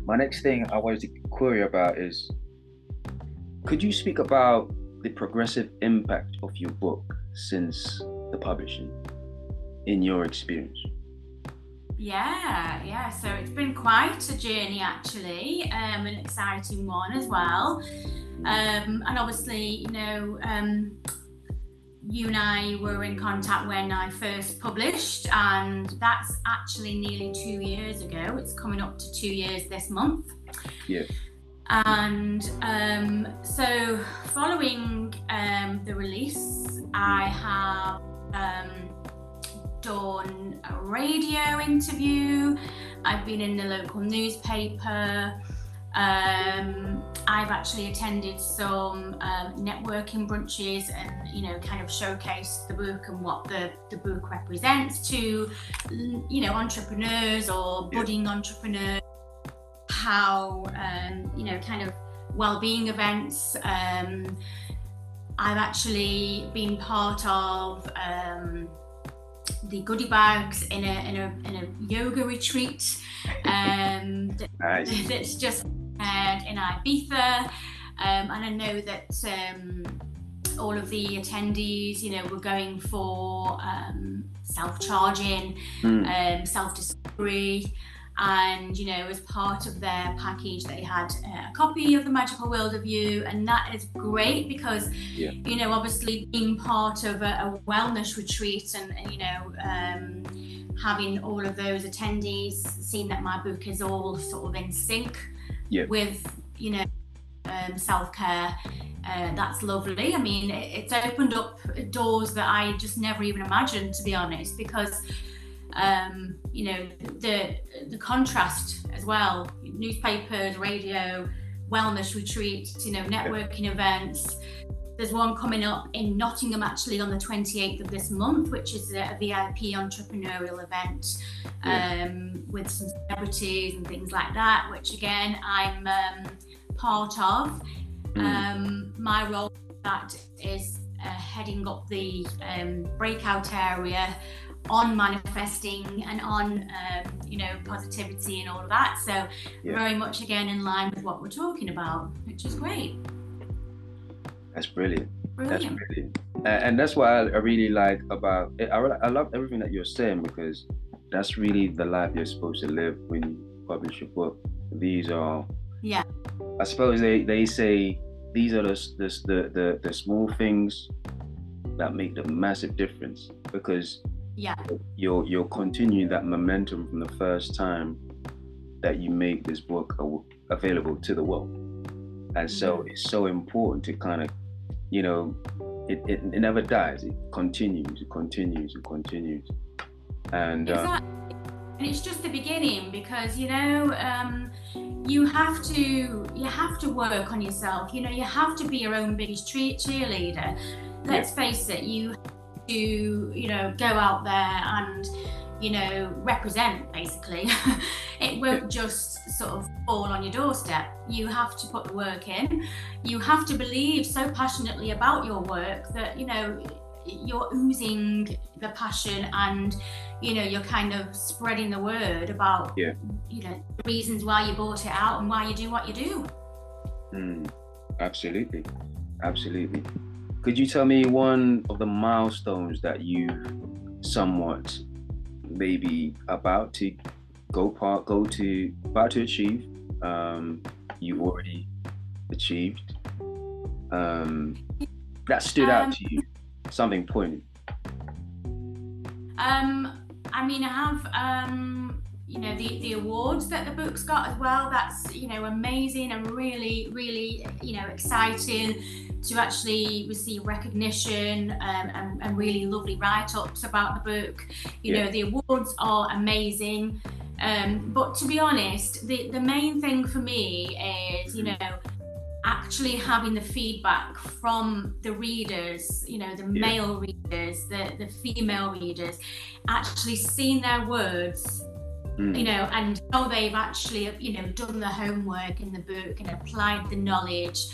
my next thing I wanted to query about is, could you speak about the progressive impact of your book since the publishing, in your experience? Yeah. So it's been quite a journey actually, an exciting one as well. And obviously, you and I were in contact when I first published, and that's actually nearly 2 years ago. It's coming up to 2 years this month. Yeah. And so following the release, I have done a radio interview. I've been in the local newspaper. I've actually attended some networking brunches and, kind of showcased the book and what the book represents to, entrepreneurs or budding entrepreneurs, how, kind of well-being events. I've actually been part of the goodie bags in a yoga retreat Nice. that's just in Ibiza, and I know that all of the attendees, were going for self-charging, self-discovery, and as part of their package they had a copy of The Magical World of You, and that is great because obviously being part of a wellness retreat and having all of those attendees, seeing that my book is all sort of in sync with self-care, that's lovely. I mean, it's opened up doors that I just never even imagined, to be honest, because the contrast as well, newspapers, radio, wellness retreats, networking events. There's one coming up in Nottingham actually on the 28th of this month, which is a VIP entrepreneurial event with some celebrities and things like that, which again I'm part of. My role in that is heading up the breakout area on manifesting and on positivity and all of that, so very much again in line with what we're talking about, which is great. That's brilliant. That's brilliant. And that's what I really like about it. I love everything that you're saying, because that's really the life you're supposed to live when you publish a book. These are, I suppose they say these are the small things that make the massive difference, because you're continuing that momentum from the first time that you make this book available to the world. And so it's so important to kind of, it never dies. It continues. And exactly. And it's just the beginning, because you have to work on yourself. You have to be your own biggest cheerleader. Let's face it, you have to go out there and represent, basically. It won't just sort of fall on your doorstep. You have to put the work in. You have to believe so passionately about your work that you're oozing the passion, and you're kind of spreading the word about the reasons why you bought it out and why you do what you do. Absolutely. Could you tell me one of the milestones that you've somewhat maybe about to achieve, you've already achieved, that stood out to you, something poignant? I mean, I have the awards that the book's got as well. That's amazing and really exciting to actually receive recognition, and really lovely write-ups about the book. The awards are amazing, but to be honest, the main thing for me is actually having the feedback from the readers, the male readers, the female readers, actually seeing their words, and how they've actually done the homework in the book and applied the knowledge,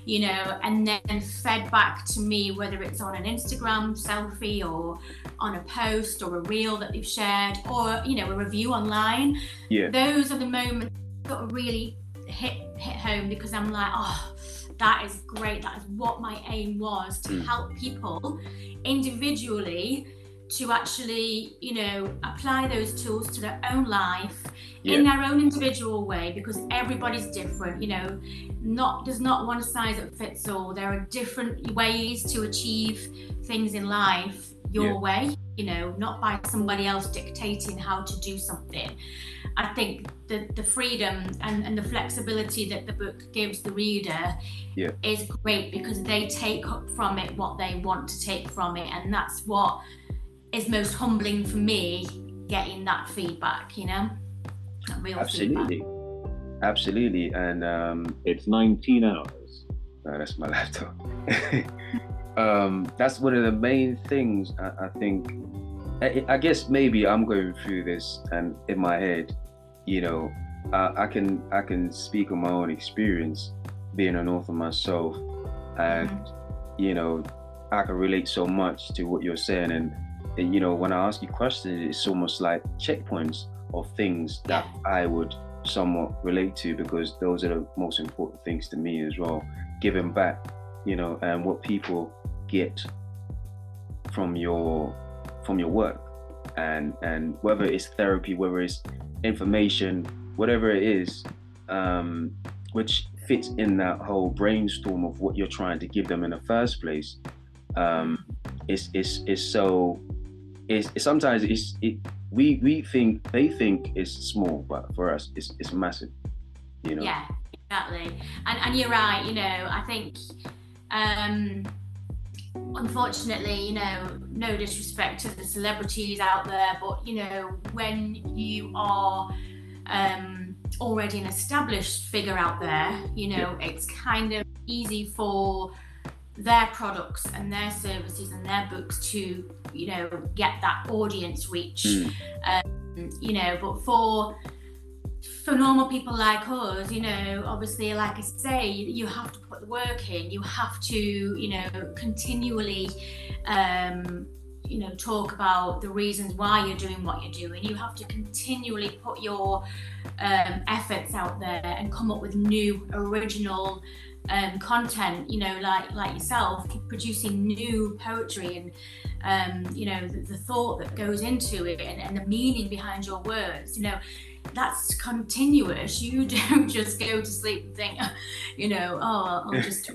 and then fed back to me, whether it's on an Instagram selfie or on a post or a reel that they've shared, or a review online. Those are the moments sort of really hit home, because I'm like, oh, that is great. That is what my aim was, to help people individually to actually, you know, apply those tools to their own life in their own individual way, because everybody's different, you know, there's not one size that fits all. There are different ways to achieve things in life your way, you know, not by somebody else dictating how to do something. I think the freedom and the flexibility that the book gives the reader is great, because they take from it what they want to take from it, and that's what is most humbling for me, getting that feedback, you know, that real Absolutely. feedback. Absolutely. And it's 19 hours. That's my laptop. That's one of the main things I think. I guess maybe I'm going through this, and in my head, you know, I can speak on my own experience being an author myself, and you know, I can relate so much to what you're saying. And you know, when I ask you questions, it's almost like checkpoints of things that I would somewhat relate to, because those are the most important things to me as well. Giving back, you know, and what people get from your work, and whether it's therapy, whether it's information, whatever it is, which fits in that whole brainstorm of what you're trying to give them in the first place. Sometimes we think they think it's small, but for us it's massive, you know. Yeah, exactly. And you're right, you know, I think unfortunately, you know, no disrespect to the celebrities out there, but you know, when you are already an established figure out there, you know, it's kind of easy for their products and their services and their books to, you know, get that audience reach. You know, but for normal people like us, you know, obviously, like I say, you have to put the work in. You have to, you know, continually you know, talk about the reasons why you're doing what you're doing. You have to continually put your efforts out there and come up with new, original content, you know, like yourself, producing new poetry, and you know, the thought that goes into it, and the meaning behind your words, you know, that's continuous. You don't just go to sleep and think, you know, oh, I'll just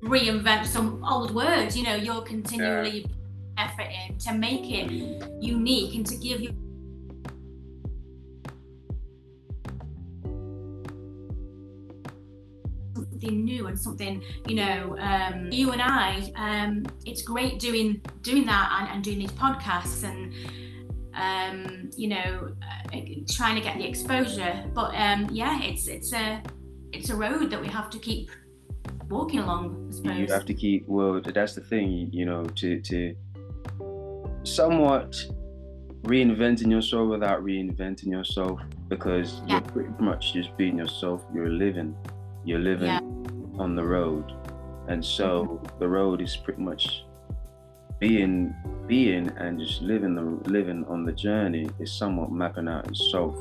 reinvent some old words. You know, you're continually effort in to make it unique and to give you something new and something, you know, you and I, it's great doing that and doing these podcasts and you know, trying to get the exposure, but yeah, it's a road that we have to keep walking along, I suppose. You have to keep, well, that's the thing, you know, to somewhat reinventing yourself without reinventing yourself, because you're pretty much just being yourself. You're living on the road, and so the road is pretty much being and just living on the journey is somewhat mapping out itself.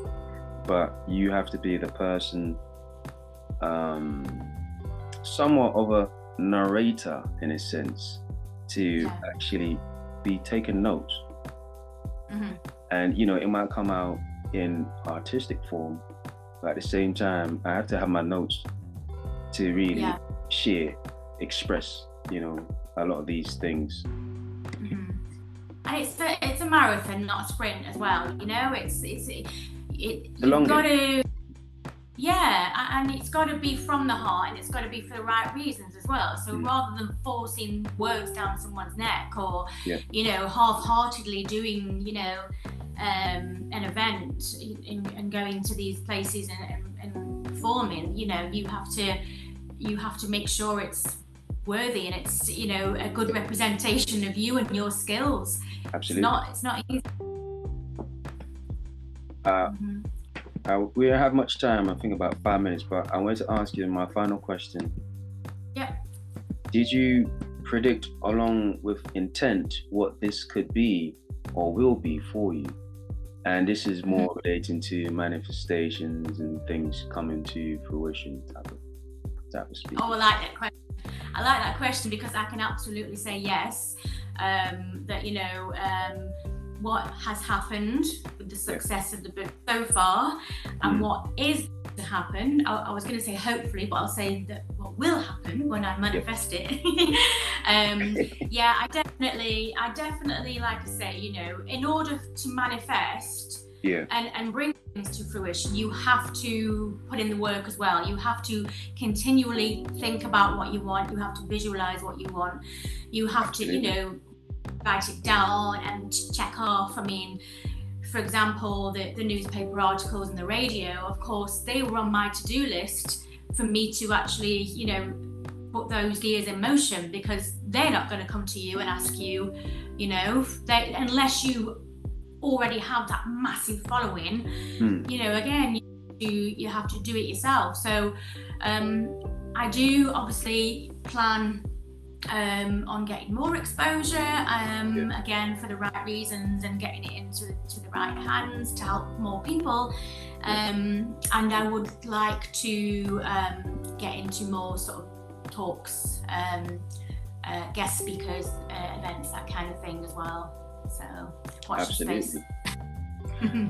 But you have to be the person, somewhat of a narrator in a sense, to actually be taking notes. And you know, it might come out in artistic form, but at the same time I have to have my notes to really share, express, you know, a lot of these things. And it's a marathon, not a sprint as well, you know. You've got to, and it's got to be from the heart, and it's got to be for the right reasons as well. So rather than forcing words down someone's neck, or you know, half-heartedly doing, you know, an event and going to these places and performing, you know, you have to make sure it's worthy and it's, you know, a good representation of you and your skills. Absolutely. It's not easy. We don't have much time, I think about 5 minutes, but I wanted to ask you my final question. Did you predict along with intent what this could be or will be for you? And this is more relating to manifestations and things coming to fruition type of speech. Oh, I like that question. I like that question because I can absolutely say yes. That, you know, what has happened with the success of the book so far, and what is to happen. I was going to say hopefully, but I'll say that what will happen when I manifest it. Yeah, I definitely, like I say, you know, in order to manifest and bring things to fruition, you have to put in the work as well. You have to continually think about what you want. You have to visualize what you want. You have to, you know, write it down and check off. I mean, for example, the newspaper articles and the radio, of course, they were on my to-do list for me to actually, you know, put those gears in motion, because they're not going to come to you and ask you, you know, unless you already have that massive following, you know, again, you have to do it yourself. So I do obviously plan on getting more exposure, again, for the right reasons, and getting it into the right hands to help more people. And I would like to get into more sort of talks, guest speakers, events, that kind of thing as well. So watch your space.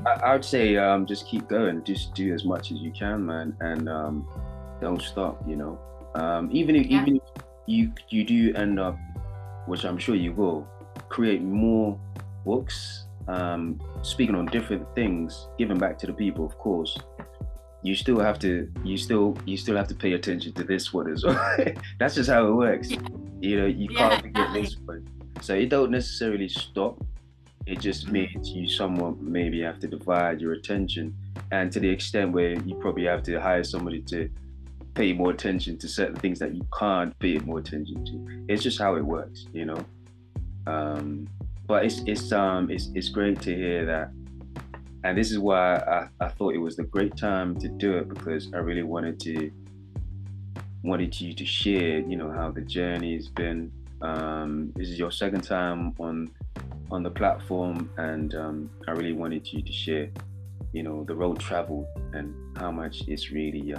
I would say just keep going, just do as much as you can, man, and don't stop, you know. Even if you do end up, which I'm sure you will, create more books, speaking on different things, giving back to the people, of course, you still have to pay attention to this one as well. That's just how it works. You know, you can't forget this one. So it don't necessarily stop. It just means you somewhat maybe have to divide your attention, and to the extent where you probably have to hire somebody to pay more attention to certain things that you can't pay more attention to. It's just how it works, you know. But it's great to hear that, and this is why I thought it was the great time to do it, because I really wanted you to share, you know, how the journey has been. This is your second time on the platform, and I really wanted you to share, you know, the road traveled and how much it's really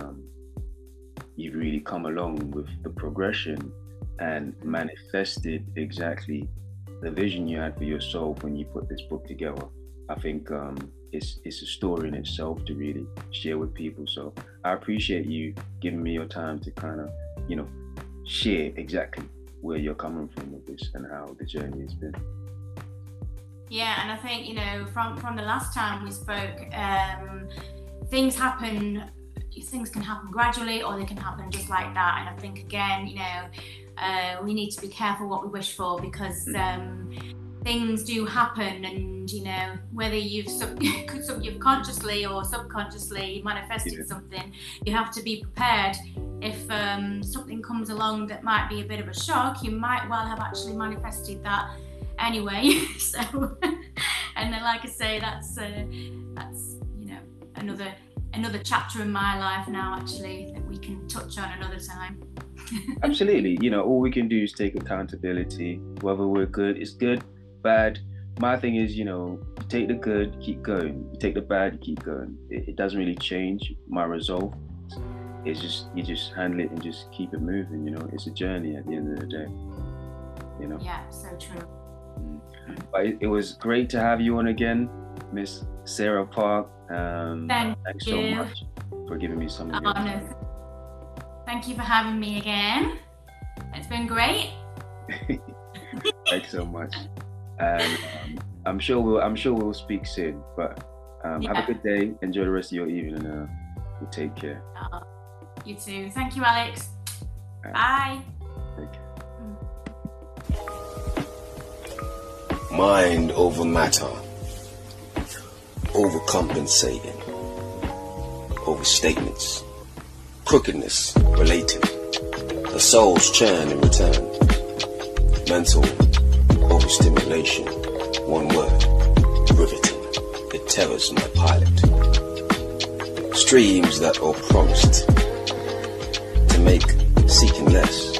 you've really come along with the progression and manifested exactly the vision you had for yourself when you put this book together. I think it's a story in itself to really share with people. So I appreciate you giving me your time to kind of, you know, share exactly where you're coming from with this and how the journey has been. Yeah, and I think, you know, from the last time we spoke, things can happen gradually, or they can happen just like that. And I think, again, you know, we need to be careful what we wish for, because things do happen, and, you know, whether you've consciously or subconsciously manifested something, you have to be prepared. If something comes along that might be a bit of a shock, you might well have actually manifested that anyway. So, and then, like I say, that's you know, another chapter in my life now, actually, that we can touch on another time. Absolutely. You know, all we can do is take accountability. Whether we're good, it's good, bad. My thing is, you know, you take the good, keep going. You take the bad, you keep going. It doesn't really change my resolve. It's just, you just handle it and just keep it moving, you know. It's a journey at the end of the day, you know. Yeah, so true. But it was great to have you on again, Miss Sarah Park. Thanks so much for giving me some of your time. Thank you for having me again. It's been great. Thanks so much. And I'm sure we'll speak soon. But have a good day. Enjoy the rest of your evening, and we'll take care. You too. Thank you, Alex. Bye. Take care. Mind over matter, overcompensating, overstatements, crookedness related, the soul's churn in return, mental overstimulation, one word, riveting, it terrors my pilot, streams that are promised to make seeking less